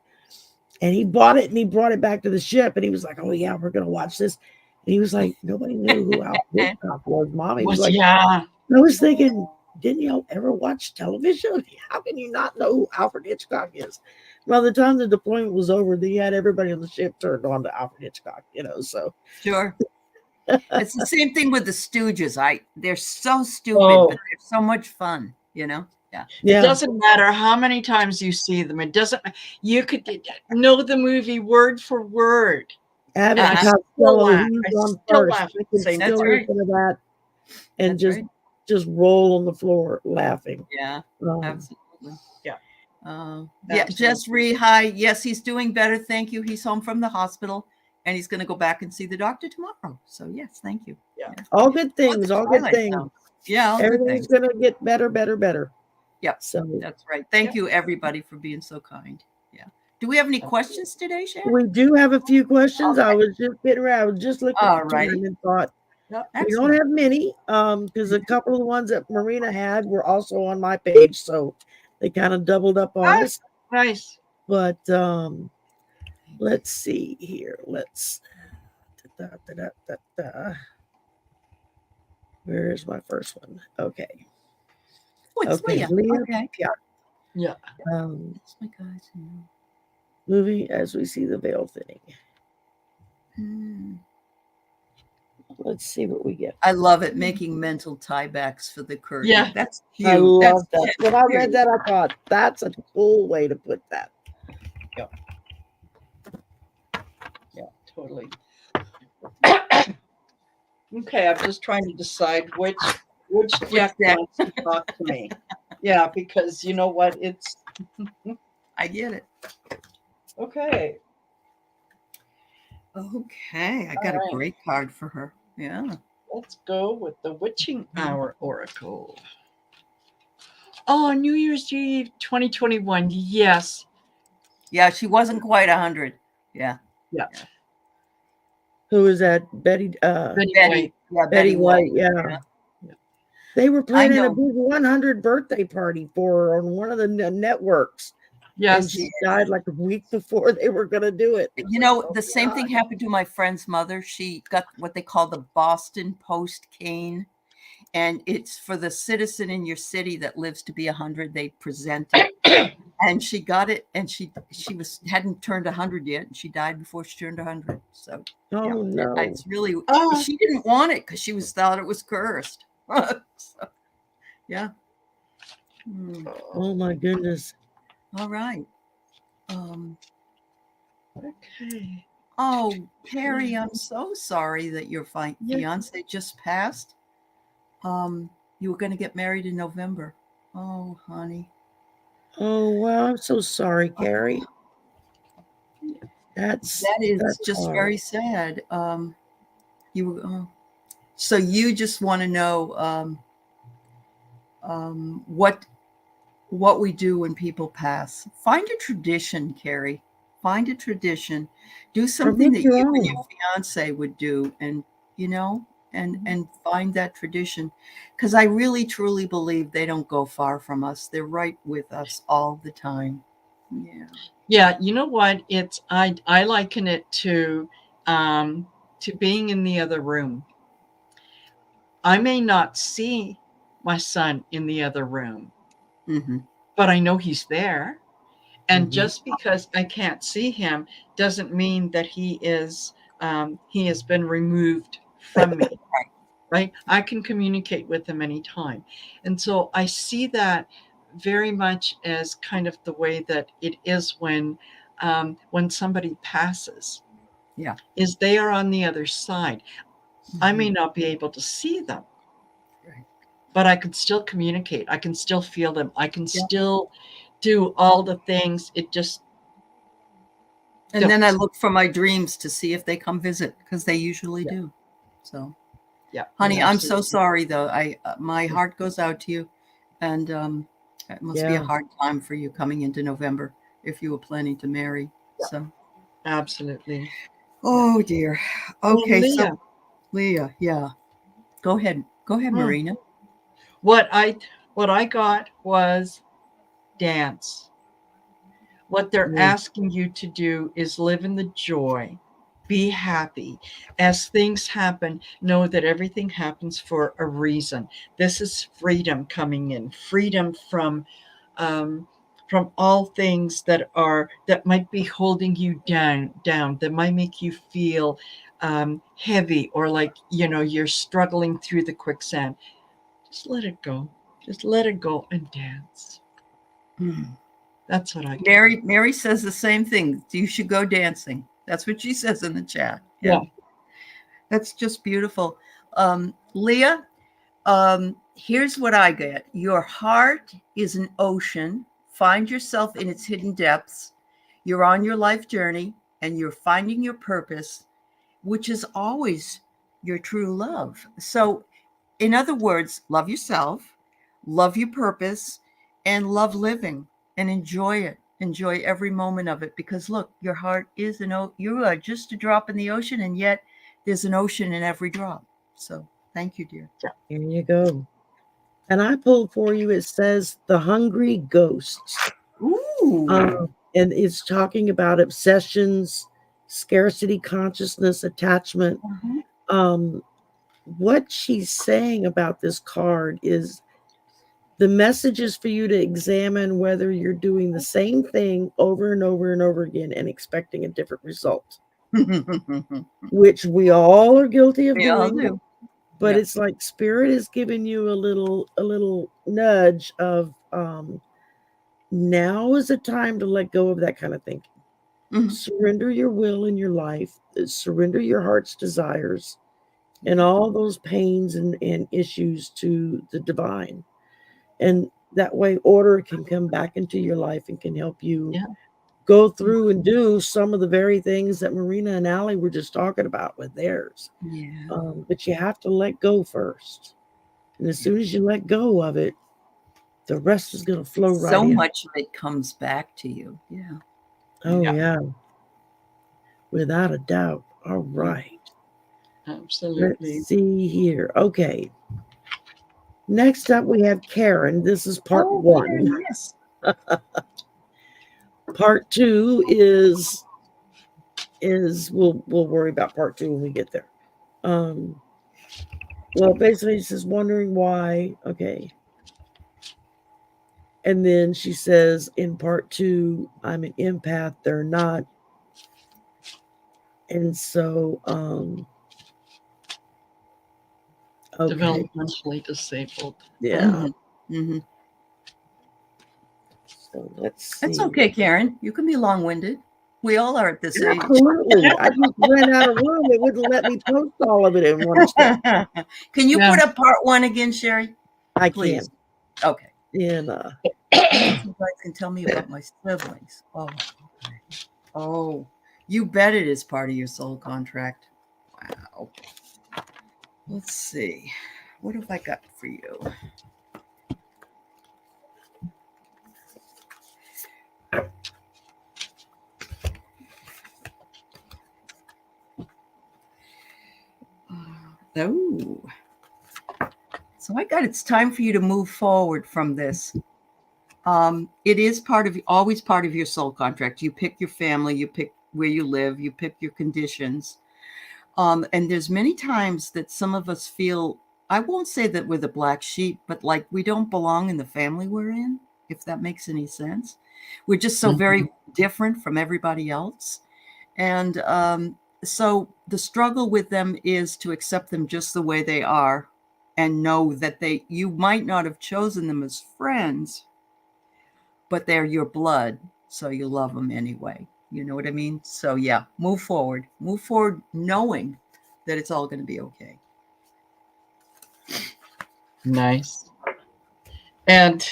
And he bought it and he brought it back to the ship and he was like, "Oh yeah, we're gonna watch this." And he was like, "Nobody knew who Alfred Hitchcock was, Mom." He was like, Yeah. I was thinking, didn't y'all ever watch television? How can you not know who Alfred Hitchcock is? By the time the deployment was over, they had everybody on the ship turned on to Alfred Hitchcock, so. Sure. It's the same thing with the Stooges. They're so stupid, Oh. but they're so much fun, Yeah. It doesn't matter how many times you see them. It doesn't. You could know the movie word for word. Abbott And I and still Costello, laugh. who's I on still first. laugh I at the can same still That's right. listen to that and That's right. just roll on the floor laughing. Yeah. Absolutely. Yeah. Yeah. Absolutely. Jess Ree, hi. Yes, he's doing better. Thank you. He's home from the hospital and he's going to go back and see the doctor tomorrow. So yes, thank you. Yeah. All good things. All good Twilight things. Zone. Yeah, all good Everything's things. gonna get better. Yep. So That's right. Thank you, everybody, for being so kind. Yeah. Do we have any questions today, Sharon? we do have a few questions. Okay. I was just getting around. I was just looking at the Alrighty. time and thought we Excellent. don't have many, because a couple of the ones that Marina had were also on my page, so they kind of doubled up on us. Nice. But let's see here. Where's my first one? Okay. Oh, it's Okay. Leah. Okay. Yeah. Yeah. That's my guys. Movie As We See the Veil Thinning. Mm. Let's see what we get. I love it, making mental tiebacks for the curtain. Yeah. That's cute. I love That's that. When I read that, I thought that's a cool way to put that. Yeah, totally. Okay, I'm just trying to decide which deck deck? wants to talk to me. Yeah, because you know what? It's I get it. okay. Okay, I got All a right. great card for her. Yeah. Let's go with the Witching Hour Oracle. Oh, New Year's Eve 2021. Yes. Yeah, she wasn't quite 100. Yeah. Yeah. Who is that? Betty Betty White. Yeah, Betty White, yeah. Yeah. They were I planning a know. big 100 birthday party for her on one of the networks. And Yes. she died like a week before they were going to do it. You know, the same thing happened to my friend's mother. She got what they call the Boston Post cane, and it's for the citizen in your city that lives to be 100. They present it, and she got it, and she hadn't turned 100 yet, and she died before she turned 100. So Oh no. it's really Oh. she didn't want it because she thought it was cursed. So, yeah. Oh my goodness. All right. Okay. Oh, Carrie, I'm so sorry that your fiance just passed. You were going to get married in November. Oh, honey. Oh well, I'm so sorry, Carrie. That is just hard. very sad. So you just want to know what we do when people pass. Find a tradition, Carrie. Find a tradition. Do something that you and your fiance would do, and and find that tradition, because I really truly believe they don't go far from us. They're right with us all the time. Yeah, you know what? It's I liken it to being in the other room. I may not see my son in the other room, but I know he's there. And just because I can't see him doesn't mean that he has been removed from me. Right? I can communicate with him anytime. And so I see that very much as kind of the way that it is when somebody passes. Yeah. Is they are on the other side. I may not be able to see them, but I can still communicate. I can still feel them. I can still do all the things. It just and then I look for my dreams to see if they come visit, because they usually do. So yeah, honey, I'm so sorry though. My heart goes out to you, and it must be a hard time for you coming into November if you were planning to marry. So absolutely. Oh dear. Okay, so Leah, yeah. Go ahead, Marina. What I got was dance. What they're asking you to do is live in the joy. Be happy. As things happen, know that everything happens for a reason. This is freedom coming in. Freedom from all things that might be holding you down, that might make you feel heavy, or like you're struggling through the quicksand. Just let it go. Just let it go and dance. That's what I get. Mary says the same thing. You should go dancing. That's what she says in the chat. Yeah. That's just beautiful. Leah, here's what I get. Your heart is an ocean. Find yourself in its hidden depths. You're on your life journey, and you're finding your purpose, which is always your true love. So, in other words, love yourself, love your purpose, and love living, and enjoy it. Enjoy every moment of it, because look, your heart is you are just a drop in the ocean, and yet there's an ocean in every drop. So thank you, dear. Here you go. And I pulled for you, it says The Hungry Ghosts. Ooh. And it's talking about obsessions, scarcity consciousness, attachment. What she's saying about this card is the message is for you to examine whether you're doing the same thing over and over and over again and expecting a different result, which we all are guilty of doing. But it's like Spirit is giving you a little nudge of now is the time to let go of that kind of thinking. Surrender your will in your life, surrender your heart's desires and all those pains and issues to the divine. And that way order can come back into your life and can help you go through and do some of the very things that Marina and Allie were just talking about with theirs. But you have to let go first. And as soon as you let go of it, the rest is going to flow right in. So much of it comes back to you. Yeah. Oh, yeah. Without a doubt. All right. Absolutely. Let's see here. Okay. Next up, we have Karen. This is part 1. Karen, yes. Part 2 is we'll worry about part 2 when we get there. Well, basically, she's wondering why. Okay. And then she says in part 2, I'm an empath. They're not. And so, okay. Developmentally disabled. Yeah. So let's see. That's okay, Karen. You can be long-winded. We all are at this age. Absolutely. I just ran out of room. It wouldn't let me post all of it in one step. Can you put up part 1 again, Sherry? I Please. can. Okay. And you guys can tell me about my siblings. Oh, okay. Oh, you bet it is part of your soul contract. Wow. Let's see. What have I got for you? Oh. So I got it's time for you to move forward from this. It is always part of your soul contract. You pick your family, you pick where you live, you pick your conditions. And there's many times that some of us feel, I won't say that we're the black sheep, but like we don't belong in the family we're in, if that makes any sense. We're just so very different from everybody else. And so the struggle with them is to accept them just the way they are and know that you might not have chosen them as friends, but they're your blood, so you love them anyway. You know what I mean? So yeah, move forward knowing that it's all going to be okay. Nice. And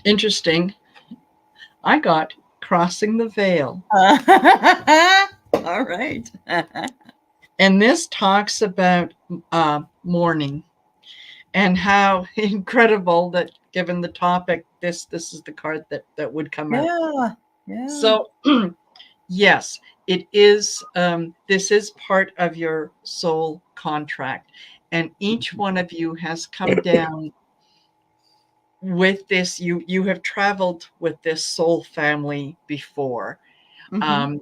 interesting, I got crossing the veil. All right. And this talks about mourning and how incredible that given the topic, this is the card that would come out. Yeah. So yes, it is. This is part of your soul contract, and each one of you has come down with this. You have traveled with this soul family before, and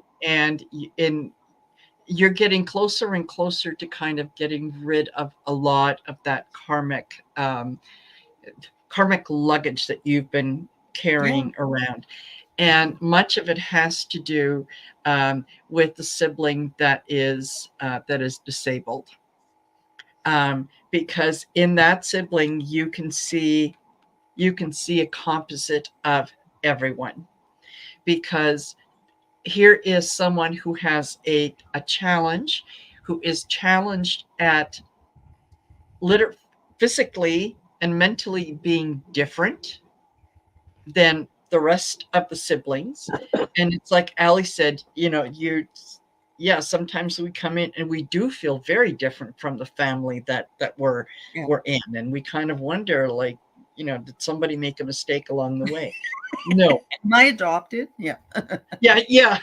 you're getting closer and closer to kind of getting rid of a lot of that karmic luggage that you've been carrying around. And much of it has to do with the sibling that is disabled, because in that sibling you can see a composite of everyone, because here is someone who has a challenge, who is challenged at physically and mentally being different than the rest of the siblings. And it's like Allie said, sometimes we come in and we do feel very different from the family that we're in. And we kind of wonder, like, did somebody make a mistake along the way? No. Am I adopted? Yeah. Yeah.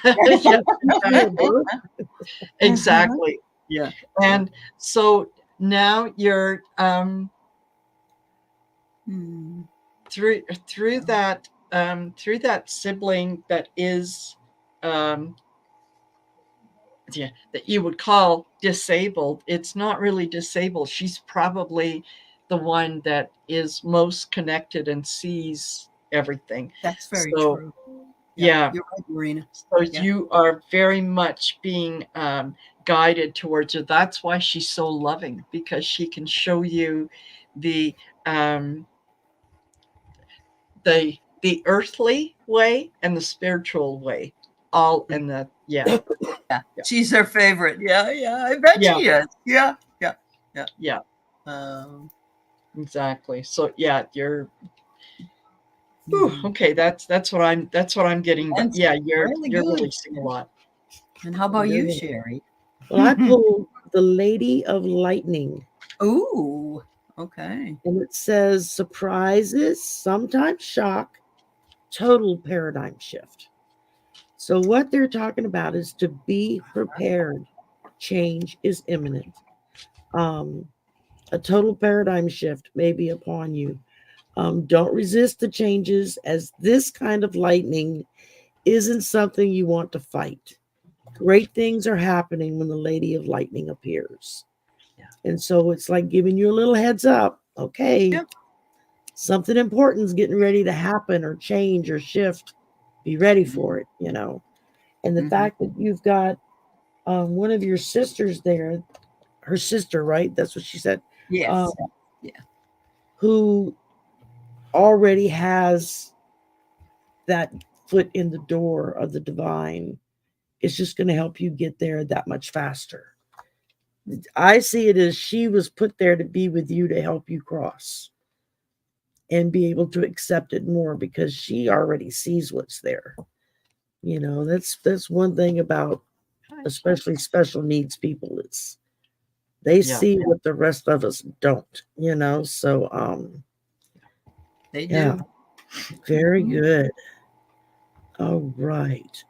Exactly. Yeah. And so now you're through that sibling that is that you would call disabled. It's not really disabled. She's probably the one that is most connected and sees everything. That's very true. Yeah. You're right, Marina. So you are very much being guided towards her. That's why she's so loving, because she can show you the earthly way and the spiritual way, all in the Yeah. Yeah. She's her favorite. Yeah, yeah. I bet she is. Yeah, yeah, yeah. Yeah. Um, Exactly. So yeah, you're okay. That's what I'm getting. But that's yeah, you're really good. releasing a lot. And how about you, Sherry? Well, I pulled the Lady of Lightning. Ooh, okay. And it says surprises, sometimes shock, total paradigm shift. So, what they're talking about is to be prepared. Change is imminent. A total paradigm shift may be upon you. Don't resist the changes, as this kind of lightning isn't something you want to fight. Great things are happening when the Lady of Lightning appears. Yeah. And so it's like giving you a little heads up. Okay, something important is getting ready to happen or change or shift. Be ready for it, you know. And the fact that you've got one of your sisters there, her sister, right? That's what she said. Yes. Yeah. Who already has that foot in the door of the divine. It's just going to help you get there that much faster. I see it as she was put there to be with you to help you cross and be able to accept it more because she already sees what's there. You know, that's one thing about especially special needs people is they see what the rest of us don't, you know. So they do. Very good. All right.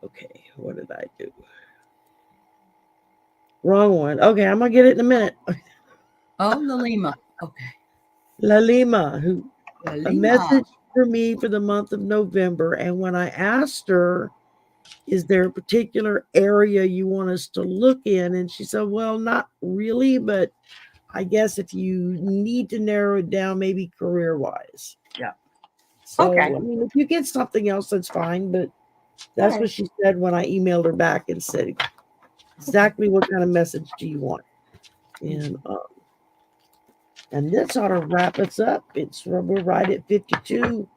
Okay, what did I do? Wrong one. Okay, I'm gonna get it in a minute. Oh, Lalima. Okay. Lalima, who Lalima. a message for me for the month of November. And when I asked her, is there a particular area you want us to look in? And she said, well, not really, but I guess if you need to narrow it down, maybe career-wise. Yeah. So, Okay. I mean, if you get something else, that's fine. But that's what she said when I emailed her back and said, exactly what kind of message do you want? And this ought to wrap us up. We're right at 52.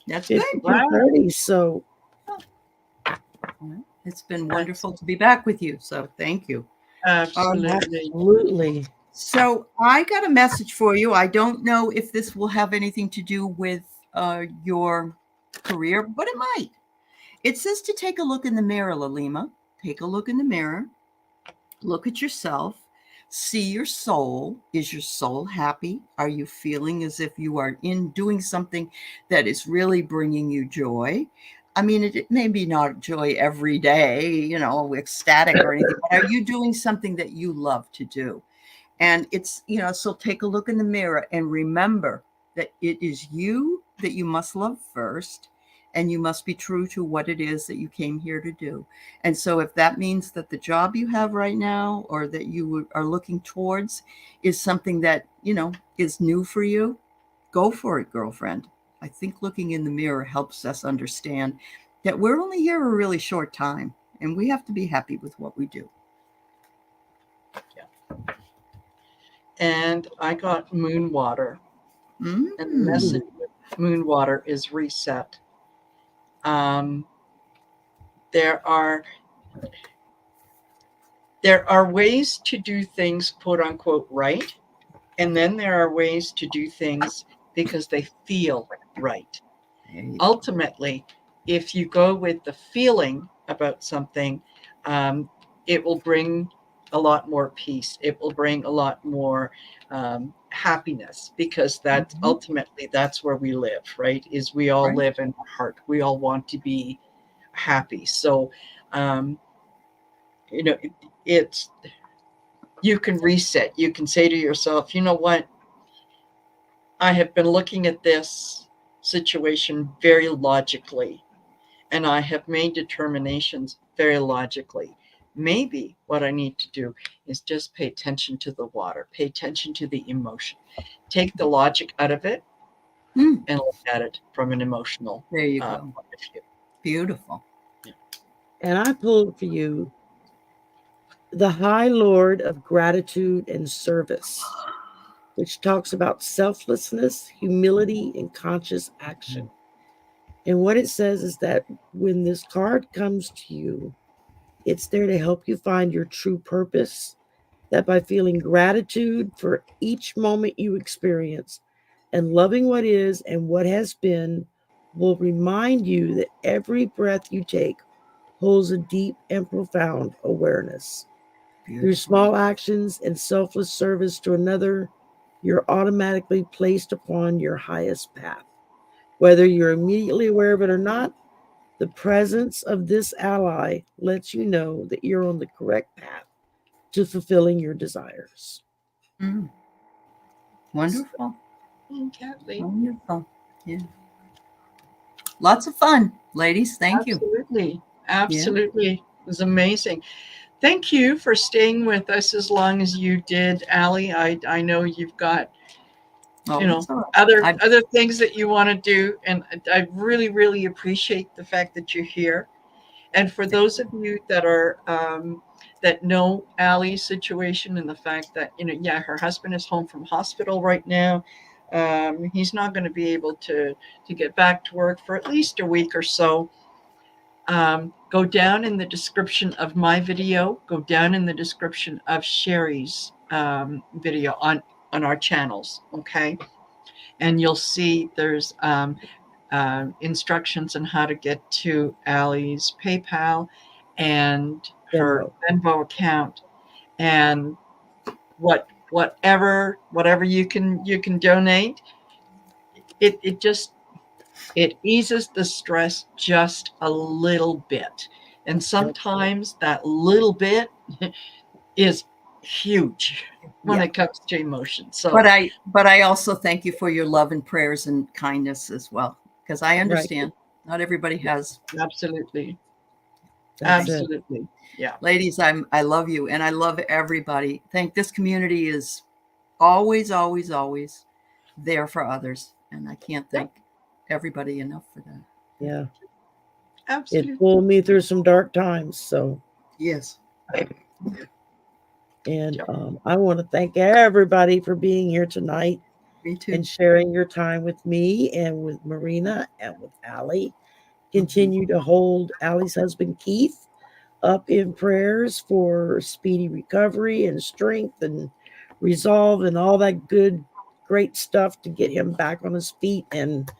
That's good. 52:30. So it's been wonderful to be back with you. So thank you. Absolutely. So I got a message for you. I don't know if this will have anything to do with your career, but it might. It says to take a look in the mirror, Lalima. Take a look in the mirror. Look at yourself. See your soul. Is your soul happy? Are you feeling as if you are doing something that is really bringing you joy? I mean, it may be not joy every day, you know, ecstatic or anything, but are you doing something that you love to do? And it's, you know, so take a look in the mirror and remember that it is you that you must love first. And you must be true to what it is that you came here to do. And so if that means that the job you have right now or that you are looking towards is something that, you know, is new for you, go for it, girlfriend. I think looking in the mirror helps us understand that we're only here a really short time and we have to be happy with what we do. Yeah. And I got moon water. And the message with moon water is reset. There are ways to do things, quote unquote, right. And then there are ways to do things because they feel right. Ultimately, if you go with the feeling about something, it will bring a lot more peace. It will bring a lot more happiness because ultimately that's where we live, right? Is we all live in our heart. We all want to be happy. So, you know, it's you can reset. You can say to yourself, you know what? I have been looking at this situation very logically, and I have made determinations very logically. Maybe what I need to do is just pay attention to the water, pay attention to the emotion, take the logic out of it, and look at it from an emotional there you go. Point of view. Beautiful. Yeah. And I pulled for you the High Lord of Gratitude and Service, which talks about selflessness, humility, and conscious action. And what it says is that when this card comes to you, it's there to help you find your true purpose, that by feeling gratitude for each moment you experience and loving what is and what has been will remind you that every breath you take holds a deep and profound awareness. Beautiful. Through small actions and selfless service to another, you're automatically placed upon your highest path. Whether you're immediately aware of it or not, the presence of this ally lets you know that you're on the correct path to fulfilling your desires. Mm. Wonderful. Kathleen. Wonderful. Yeah. Lots of fun, ladies. Thank you. Absolutely. Absolutely. Yeah. It was amazing. Thank you for staying with us as long as you did, Allie. I know you've got other things that you want to do, and I really, really appreciate the fact that you're here. And for those of you that are that know Allie's situation and the fact that her husband is home from hospital right now, he's not going to be able to get back to work for at least a week or so. Go down in the description of my video. Go down in the description of Sherry's video on our channels. Okay, and you'll see there's instructions on how to get to Allie's PayPal and her Venmo account, and whatever you can donate. It eases the stress just a little bit, and sometimes that little bit is huge when it comes to emotions. So, but I also thank you for your love and prayers and kindness as well, because I understand not everybody has. Absolutely. Absolutely. Yeah. Ladies, I love you, and I love everybody. This community is always, always, always there for others, and I can't thank everybody enough for that. Yeah. Absolutely. It pulled me through some dark times. So yes. And I want to thank everybody for being here tonight. Me too. And sharing your time with me and with Marina and with Allie. Continue to hold Allie's husband, Keith, up in prayers for speedy recovery and strength and resolve and all that good, great stuff to get him back on his feet and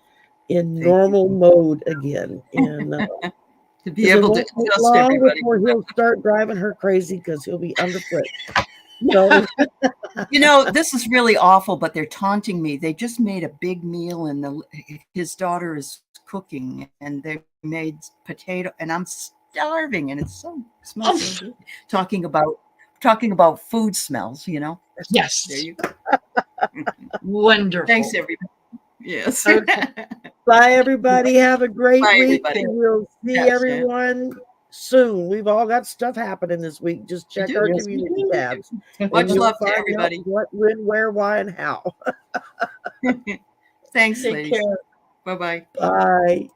in normal mode again. And to be able to trust everybody. Before he'll start driving her crazy because he'll be underfoot. So, this is really awful, but they're taunting me. They just made a big meal and his daughter is cooking and they made potato and I'm starving and it smells so good. Talking about food smells, Yes. There you go. Wonderful. Thanks, everybody. Yes. Okay. Bye, everybody. Have a great week. Everybody. We'll see everyone soon. We've all got stuff happening this week. Just check our community tabs. Much love to everybody. What, when, where, why, and how. Thanks, Take ladies. care. Bye-bye. Bye.